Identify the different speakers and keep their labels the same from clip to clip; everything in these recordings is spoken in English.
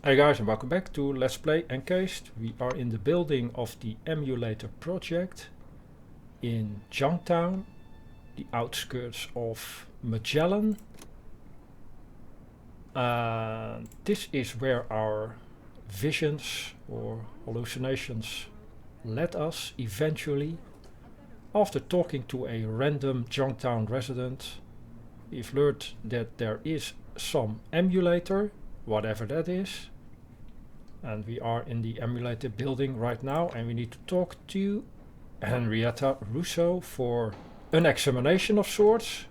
Speaker 1: Hey guys, and welcome back to Let's Play Encased. We are in the building of the emulator project in Junktown, the outskirts of Magellan. This is where our visions or hallucinations led us eventually. After talking to a random Junktown resident, we've learned that there is some emulator, whatever that is. And we are in the emulator building right now, and we need to talk to Henrietta Russo for an examination of sorts.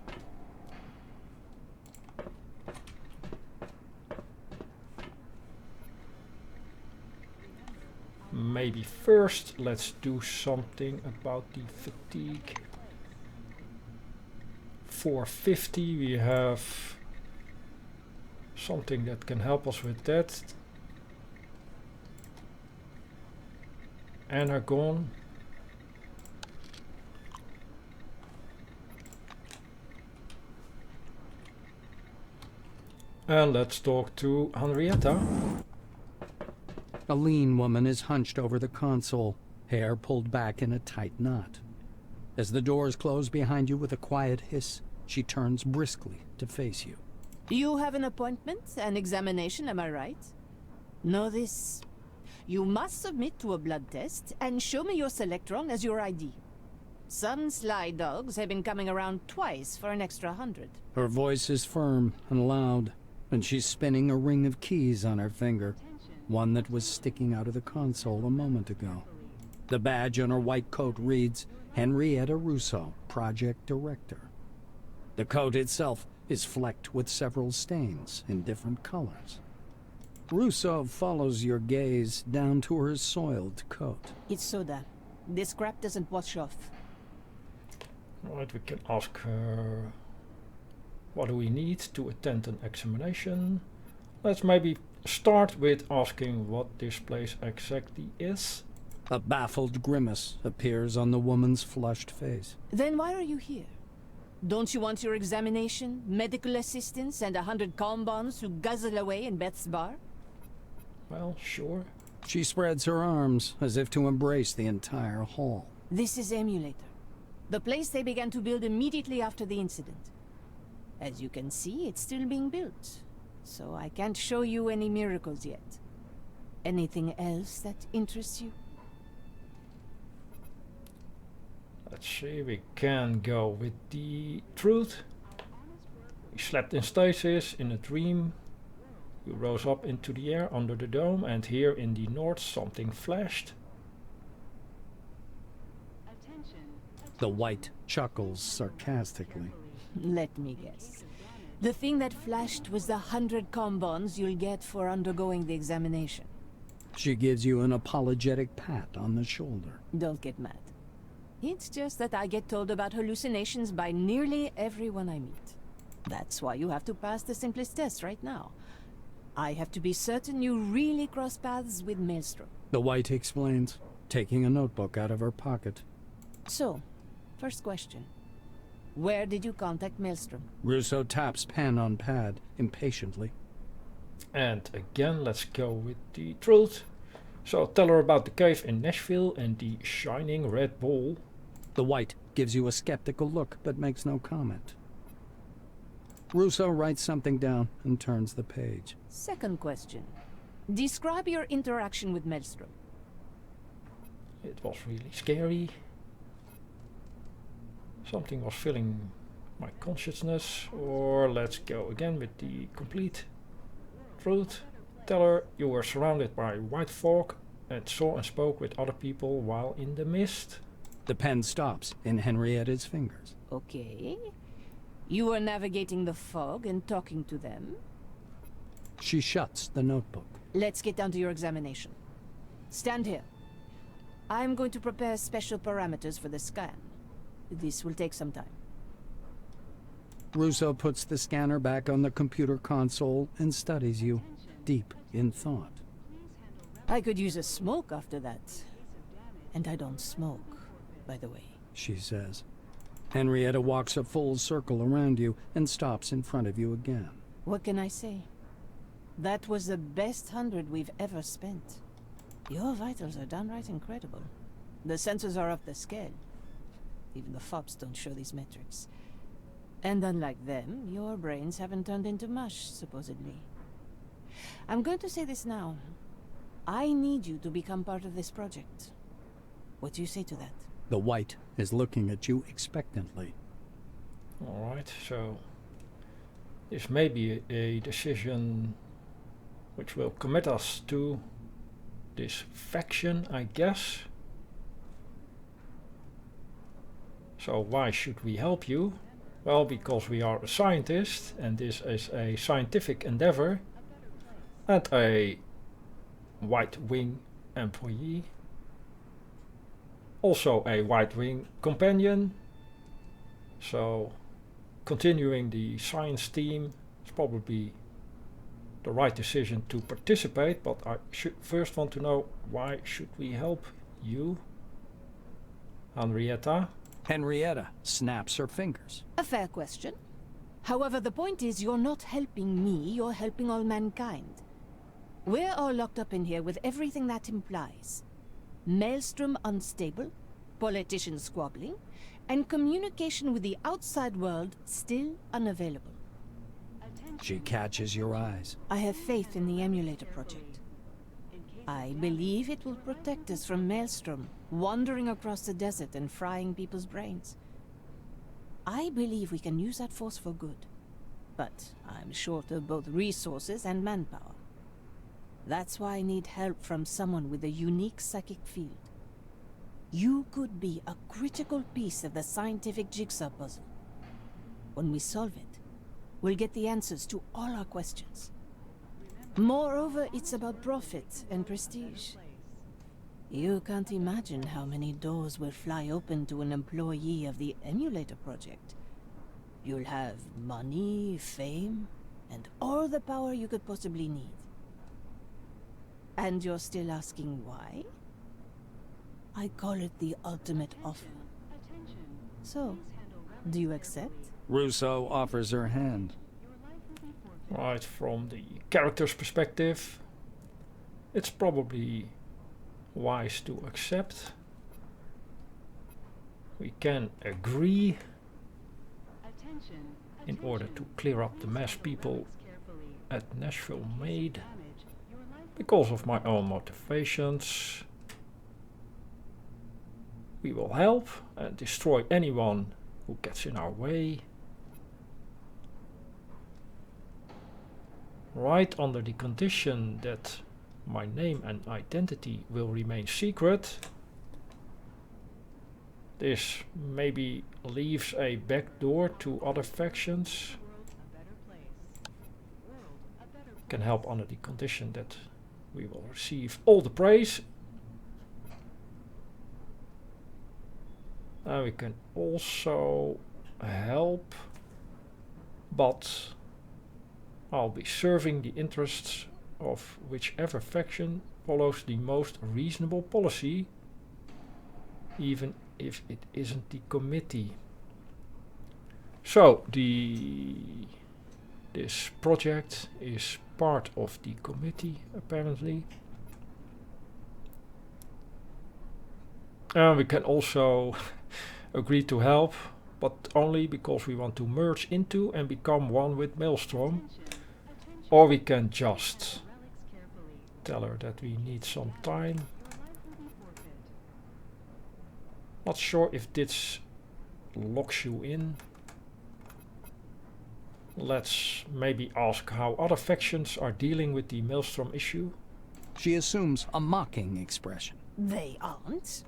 Speaker 1: Maybe first let's do something about the fatigue. 450, we have something that can help us with that. Energon. And let's talk to Henrietta.
Speaker 2: A lean woman is hunched over the console, hair pulled back in a tight knot. As the doors close behind you with a quiet hiss, she turns briskly to face you.
Speaker 3: You have an appointment, an examination, am I right? Know this. You must submit to a blood test and show me your Selectron as your ID. Some sly dogs have been coming around twice for an extra 100.
Speaker 2: Her voice is firm and loud, and she's spinning a ring of keys on her finger, one that was sticking out of the console a moment ago. The badge on her white coat reads, Henrietta Russo, Project Director. The coat itself is flecked with several stains in different colors. Russo follows your gaze down to her soiled coat.
Speaker 3: It's soda. This scrap doesn't wash off.
Speaker 1: Right, we can ask her what do we need to attend an examination. Let's maybe start with asking what this place exactly is.
Speaker 2: A baffled grimace appears on the woman's flushed face.
Speaker 3: Then why are you here? Don't you want your examination, medical assistance, and 100 calm bombs to guzzle away in Beth's bar?
Speaker 1: Well, sure.
Speaker 2: She spreads her arms as if to embrace the entire hall.
Speaker 3: This is Emulator, the place they began to build immediately after the incident. As you can see, it's still being built, so I can't show you any miracles yet. Anything else that interests you?
Speaker 1: Let's see, we can go with the truth. We slept in stasis, in a dream. You rose up into the air under the dome, and here in the north something flashed.
Speaker 2: The white chuckles sarcastically.
Speaker 3: Let me guess. The thing that flashed was the 100 combons you'll get for undergoing the examination.
Speaker 2: She gives you an apologetic pat on the shoulder.
Speaker 3: Don't get mad. It's just that I get told about hallucinations by nearly everyone I meet. That's why you have to pass the simplest test right now. I have to be certain you really cross paths with Maelstrom.
Speaker 2: The white explains, taking a notebook out of her pocket.
Speaker 3: So, first question. Where did you contact Maelstrom?
Speaker 2: Russo taps pen on pad impatiently.
Speaker 1: And again, let's go with the truth. So tell her about the cave in Nashville and the shining red ball.
Speaker 2: The white gives you a skeptical look but makes no comment. Russo writes something down and turns the page.
Speaker 3: Second question. Describe your interaction with Maelstrom.
Speaker 1: It was really scary. Something was filling my consciousness. Or let's go again with the complete truth. Tell her you were surrounded by white fog and saw and spoke with other people while in the mist.
Speaker 2: The pen stops in Henrietta's fingers.
Speaker 3: Okay. You were navigating the fog and talking to them.
Speaker 2: She shuts the notebook.
Speaker 3: Let's get down to your examination. Stand here. I'm going to prepare special parameters for the scan. This will take some time.
Speaker 2: Russo puts the scanner back on the computer console and studies you, deep in thought.
Speaker 3: I could use a smoke after that. And I don't smoke, by the way.
Speaker 2: She says. Henrietta walks a full circle around you and stops in front of you again.
Speaker 3: What can I say? That was the best 100 we've ever spent. Your vitals are downright incredible. The sensors are off the scale. Even the FOBs don't show these metrics. And unlike them, your brains haven't turned into mush, supposedly. I'm going to say this now. I need you to become part of this project. What do you say to that?
Speaker 2: The white is looking at you expectantly.
Speaker 1: Alright, so this may be a decision which will commit us to this faction, I guess. So why should we help you? Well, because we are a scientist and this is a scientific endeavor and a White Wing employee. Also a White Wing companion. So continuing the science team is probably the right decision to participate, but I should first want to know, why should we help you, Henrietta?
Speaker 2: Henrietta snaps her fingers.
Speaker 3: A fair question. However, the point is you're not helping me, you're helping all mankind. We're all locked up in here with everything that implies. Maelstrom unstable, politicians squabbling, and communication with the outside world still unavailable.
Speaker 2: She catches your eyes.
Speaker 3: I have faith in the emulator project. I believe it will protect us from Maelstrom wandering across the desert and frying people's brains. I believe we can use that force for good, but I'm short of both resources and manpower. That's why I need help from someone with a unique psychic field. You could be a critical piece of the scientific jigsaw puzzle. When we solve it, we'll get the answers to all our questions. Moreover, it's about profit and prestige. You can't imagine how many doors will fly open to an employee of the emulator project. You'll have money, fame, and all the power you could possibly need. And you're still asking why? I call it the ultimate offer. So, do you accept?
Speaker 2: Russo offers her hand.
Speaker 1: Right, from the character's perspective, it's probably wise to accept. We can agree in order to clear up the mess people at Nashville made. Because of my own motivations, we will help and destroy anyone who gets in our way. Right, under the condition that my name and identity will remain secret. This maybe leaves a back door to other factions. Can help under the condition that we will receive all the praise. We can also help, but I'll be serving the interests of whichever faction follows the most reasonable policy, even if it isn't the committee. So this project is part of the committee, apparently. We can also agree to help, but only because we want to merge into and become one with Maelstrom. Or we can just tell her that we need some time. Not sure if this locks you in. Let's maybe ask how other factions are dealing with the Maelstrom issue.
Speaker 2: She assumes a mocking expression.
Speaker 3: They aren't.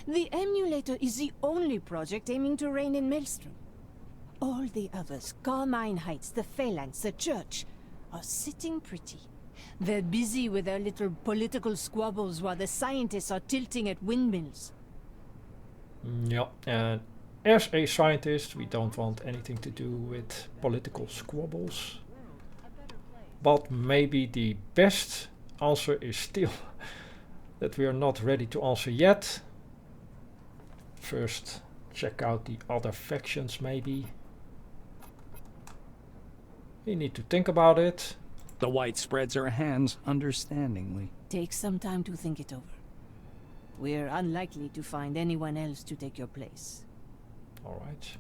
Speaker 3: The emulator is the only project aiming to reign in Maelstrom. All the others, Carmine Heights, the Phalanx, the Church, are sitting pretty. They're busy with their little political squabbles while the scientists are tilting at windmills.
Speaker 1: Yeah, and as a scientist, we don't want anything to do with political squabbles. But maybe the best answer is still that we are not ready to answer yet. First, check out the other factions maybe. We need to think about it.
Speaker 2: The White spreads her hands understandingly.
Speaker 3: Take some time to think it over. We're unlikely to find anyone else to take your place.
Speaker 1: All right.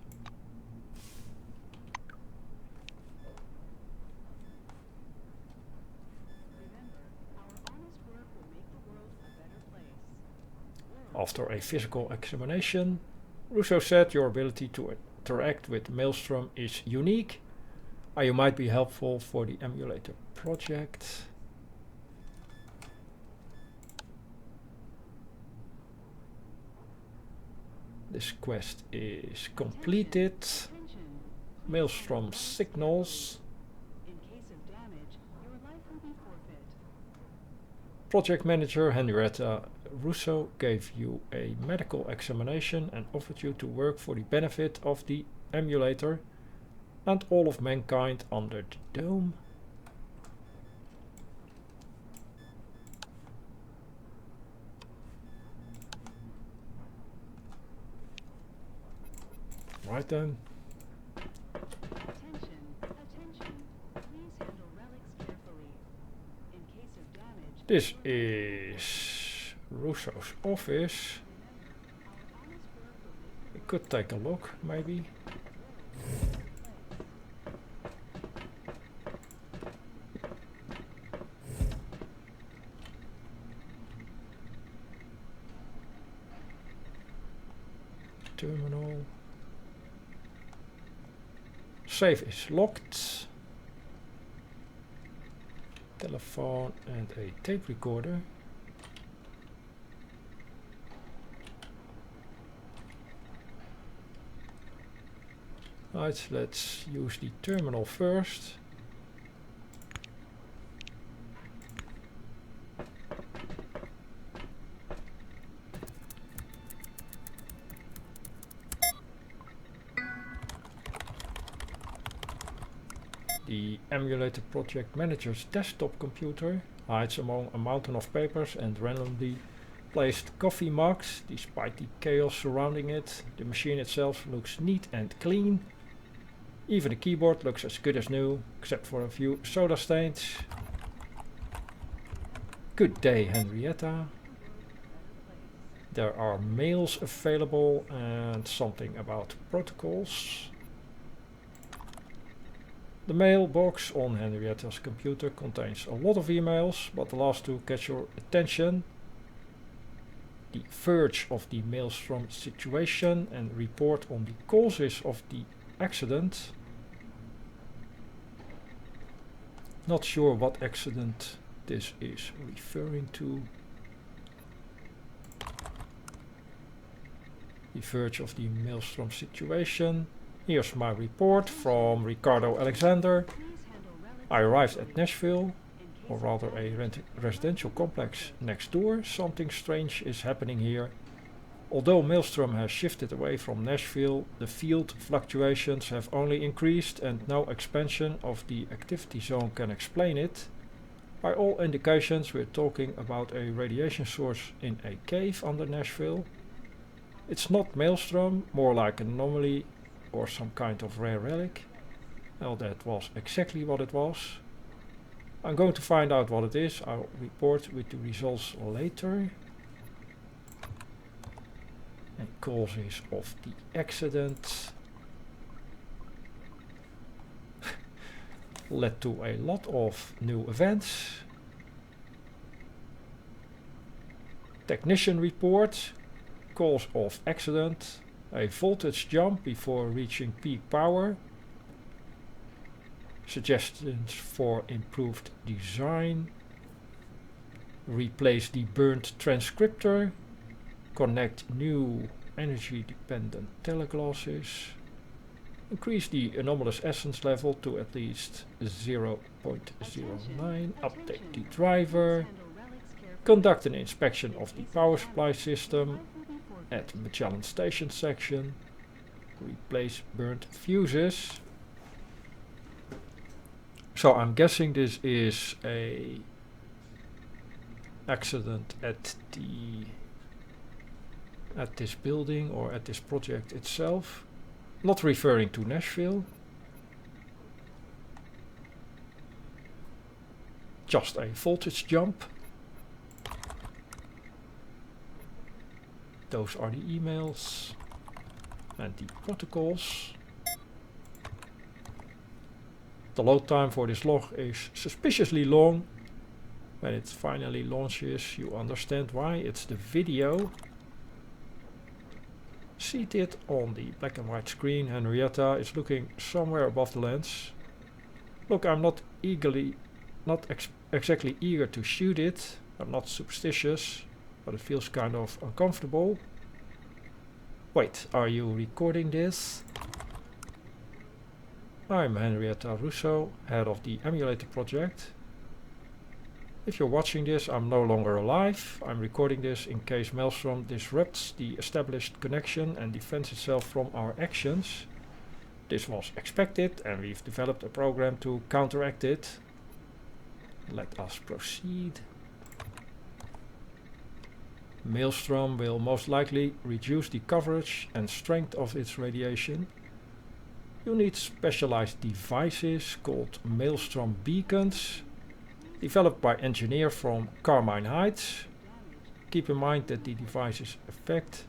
Speaker 1: After a physical examination, Russo said your ability to interact with Maelstrom is unique, and you might be helpful for the emulator project. This quest is completed. Maelstrom signals. Project manager Henrietta Russo gave you a medical examination and offered you to work for the benefit of the emulator and all of mankind under the dome. Right then. This is Russo's office. We could take a look, maybe. Terminal. Safe is locked. Telephone and a tape recorder. Right, let's use the terminal first. The emulator project manager's desktop computer hides among a mountain of papers and randomly placed coffee mugs. Despite the chaos surrounding it, the machine itself looks neat and clean. Even the keyboard looks as good as new, except for a few soda stains. Good day, Henrietta. There are mails available and something about protocols. The mailbox on Henrietta's computer contains a lot of emails, but the last two catch your attention. The verge of the Maelstrom situation and report on the causes of the accident. Not sure what accident this is referring to. The verge of the Maelstrom situation. Here's my report from Ricardo Alexander. I arrived at Nashville, or rather a residential complex next door. Something strange is happening here. Although Maelstrom has shifted away from Nashville, the field fluctuations have only increased and no expansion of the activity zone can explain it. By all indications, we're talking about a radiation source in a cave under Nashville. It's not Maelstrom, more like an anomaly or some kind of rare relic. Well, that was exactly what it was. I'm going to find out what it is. I'll report with the results later. And causes of the accident led to a lot of new events. Technician report. Cause of accident. A voltage jump before reaching peak power. Suggestions for improved design. Replace the burnt transcriptor. Connect new energy dependent teleglasses. Increase the anomalous essence level to at least 0.09. Update the driver. Conduct an inspection of the power supply system at Magellan Station section. Replace burnt fuses. So I'm guessing this is a accident at this building or at this project itself. Not referring to Nashville. just a voltage jump. Those are the emails and the protocols. The load time for this log is suspiciously long. When it finally launches, you understand why. It's the video. Seated on the black and white screen, Henrietta is looking somewhere above the lens. Look, I'm not exactly eager to shoot it. I'm not superstitious, but it feels kind of uncomfortable. Wait, are you recording this? I'm Henrietta Russo, head of the emulator project. If you're watching this, I'm no longer alive. I'm recording this in case Maelstrom disrupts the established connection and defends itself from our actions. This was expected and we've developed a program to counteract it. Let us proceed. Maelstrom will most likely reduce the coverage and strength of its radiation. You need specialized devices called Maelstrom beacons, developed by engineer from Carmine Heights. Keep in mind that the device's effect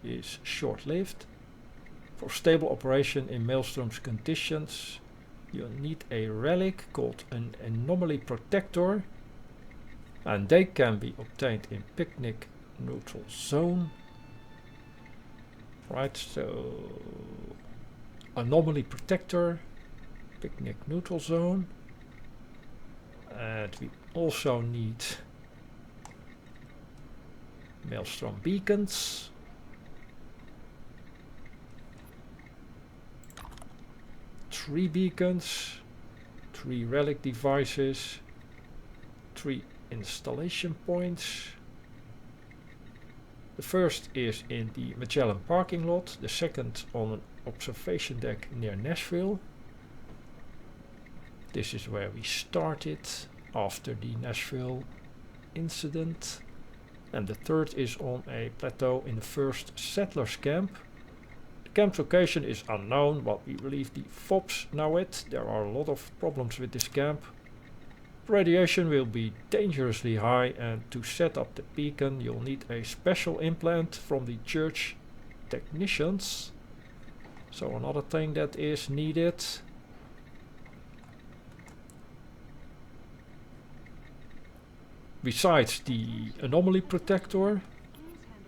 Speaker 1: is short-lived. For stable operation in Maelstrom's conditions, you need a relic called an anomaly protector, and they can be obtained in picnic neutral zone. Right, so anomaly protector, picnic neutral zone, and we also need Maelstrom beacons. 3 beacons, 3 relic devices, 3 installation points. The first is in the Magellan parking lot, the second on an observation deck near Nashville. This is where we started after the Nashville incident. And the third is on a plateau in the first settlers camp. The camp's location is unknown, but we believe the FOBs know it. There are a lot of problems with this camp. Radiation will be dangerously high, and to set up the beacon you'll need a special implant from the church technicians. So another thing that is needed. Besides the anomaly protector,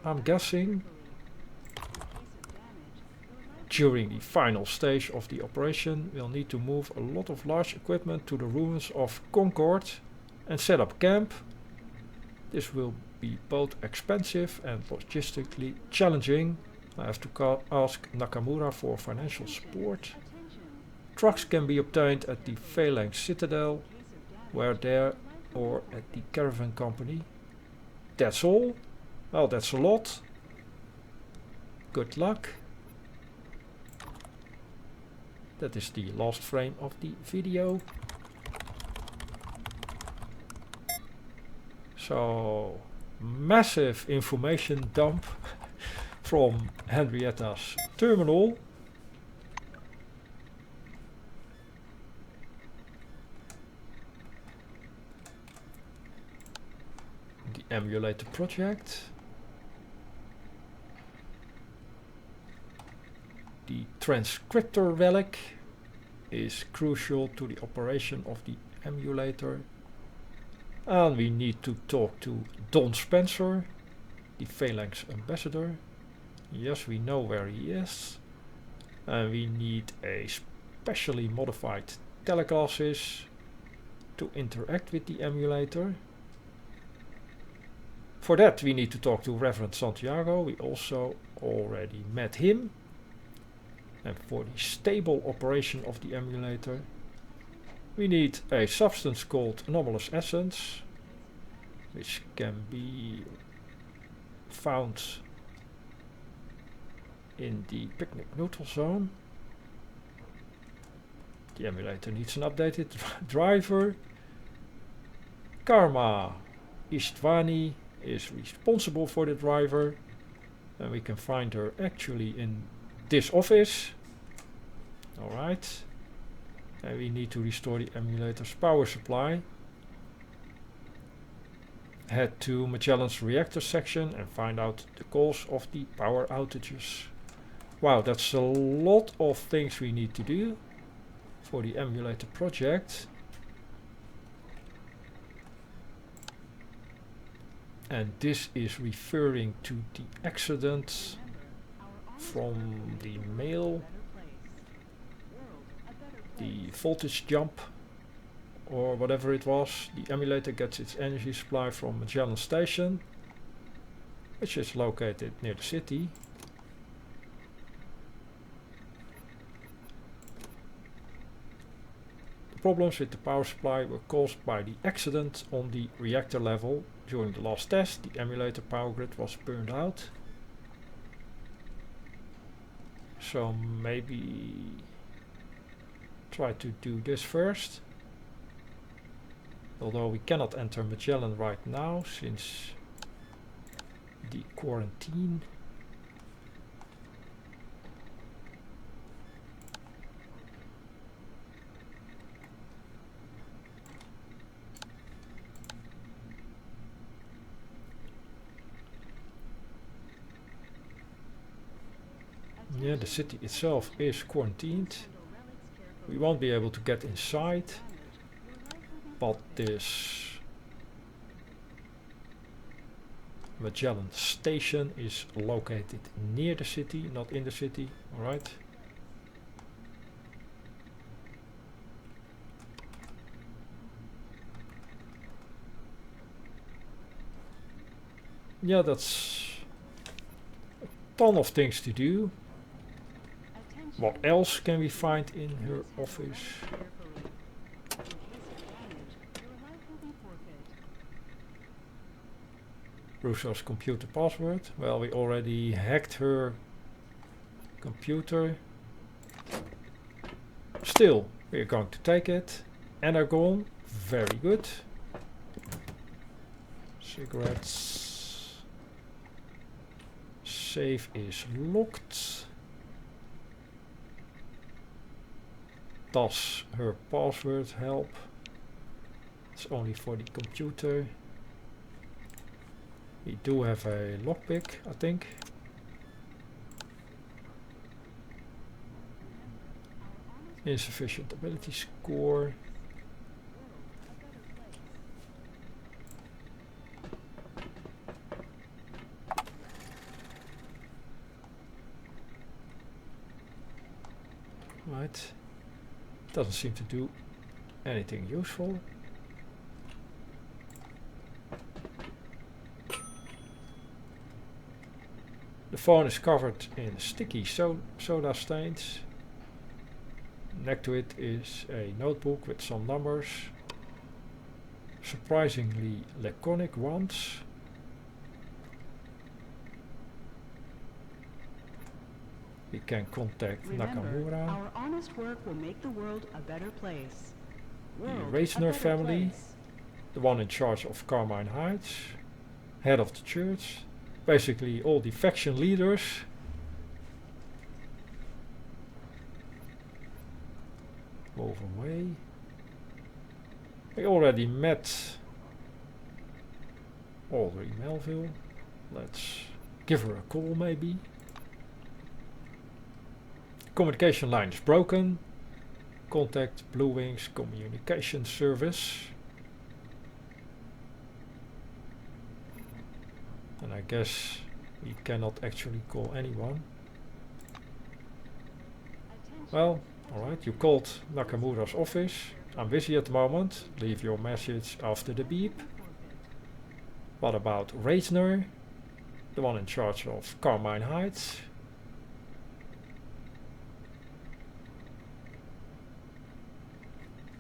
Speaker 1: I'm guessing. During the final stage of the operation, we'll need to move a lot of large equipment to the ruins of Concord and set up camp. This will be both expensive and logistically challenging. I have to ask Nakamura for financial support. Trucks can be obtained at the Phalanx Citadel, where there or at the caravan company. That's all? Well, that's a lot. Good luck. That is the last frame of the video. So, massive information dump from Henrietta's terminal. The emulator project. The transcriptor relic is crucial to the operation of the emulator. And we need to talk to Don Spencer, the Phalanx ambassador. Yes, we know where he is. And we need a specially modified teleglasses to interact with the emulator. For that we need to talk to Reverend Santiago. We also already met him. And for the stable operation of the emulator, we need a substance called anomalous essence, which can be found in the picnic neutral zone. The emulator needs an updated driver. Karma Istvani is responsible for the driver, and we can find her actually in this office. Alright. And we need to restore the emulator's power supply. head to Magellan's reactor section and find out the cause of the power outages. Wow, that's a lot of things we need to do for the emulator project. And this is referring to the accident from the mail, the voltage jump, or whatever it was. The emulator gets its energy supply from Magellan Station, which is located near the city. The problems with the power supply were caused by the accident on the reactor level. During the last test, the emulator power grid was burned out. So maybe try to do this first. Although we cannot enter Magellan right now since the quarantine. Yeah, the city itself is quarantined. We won't be able to get inside, but this Magellan Station is located near the city, not in the city. Alright. Yeah, that's a ton of things to do. What else can we find in her office? Russo's computer password. Well, we already hacked her computer. Still, we're going to take it. Energon, very good. Cigarettes. Safe is locked. Does her password help? It's only for the computer. We do have a lockpick, I think. Insufficient ability score. Right. Doesn't seem to do anything useful. The phone is covered in sticky soda stains. Next to it is a notebook with some numbers. Surprisingly laconic ones. We can contact Nakamura.
Speaker 4: Our honest work will make the world a better place.
Speaker 1: The Reisner family, the one in charge of Carmine Heights, head of the church, basically all the faction leaders. Move away. We already met Audrey Melville. Let's give her a call maybe. Communication line is broken. Contact Blue Wings Communication Service. And I guess we cannot actually call anyone. Well, alright, you called Nakamura's office. I'm busy at the moment. Leave your message after the beep. What about Reisner? The one in charge of Carmine Heights.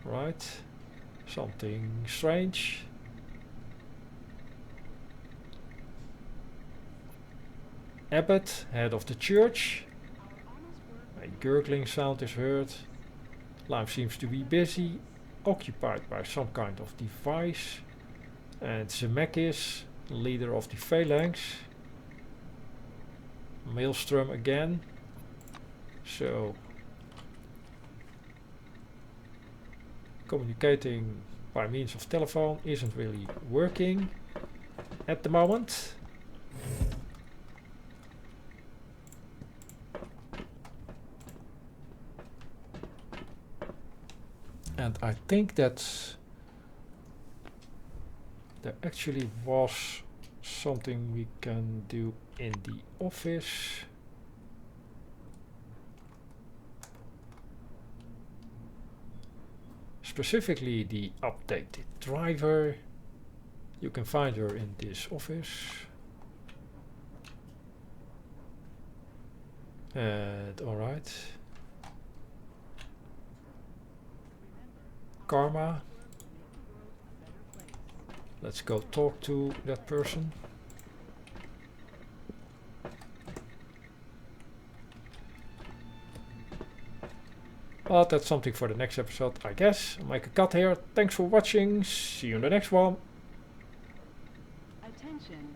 Speaker 1: Right, something strange. Abbot, head of the church. A gurgling sound is heard. Line seems to be busy, occupied by some kind of device. And Zemeckis, leader of the Phalanx. Maelstrom again. So communicating by means of telephone isn't really working. at the moment. And I think that there actually was something we can do in the office. Specifically the updated driver. You can find her in this office. And alright. Karma. Let's go talk to that person. But that's something for the next episode, I guess. I'll make a cut here. Thanks for watching. See you in the next one.
Speaker 4: Attention.